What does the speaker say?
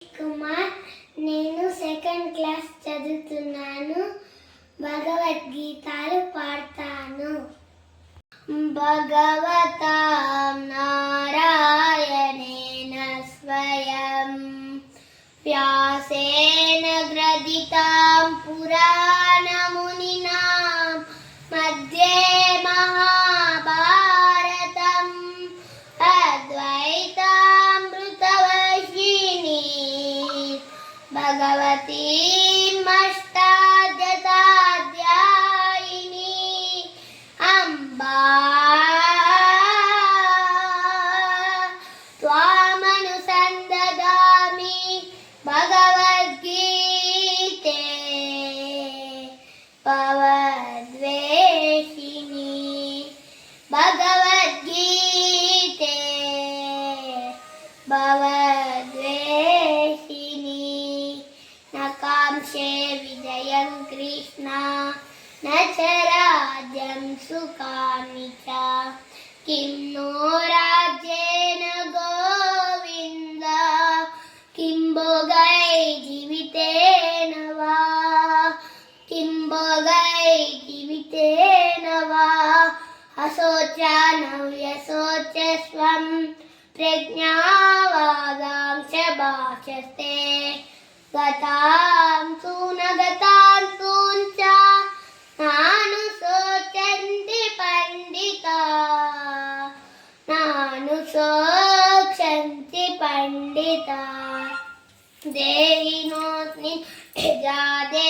కుమార్. నేను second class చదువుతున్నాను. భగవద్గీతాలు పాడతాను. భగవతాం నారాయణేన స్వయం వ్యాసేన గ్రథితాం పురాణమునినా మధ్యే మహాభారతం అద్వైతామృతవర్షిణీ భగవతీమష్టాదశాధ్యాయినీ అంబా త్వామనుసందదామి భగవద్గీతే భవద్వేషిణీ భగవద్గీతే భవద్వేషిణీ నకాంక్షే విజయం కృష్ణ న చ రాజ్యం సుఖాని చ కిం నో రాజ్యేన గోవింద కిం భోగై జీవితేన వా కిం భోగై జీవితేన వా అశోచనవ్యశోచస్వం ప్రజ్ఞావాదాం చ భాషస్తే గతాం సూనగతాం సూంచ నానుశోచంతి పండితా నానుశోచంతి పండితా దేహినోస్మిన్ జాదే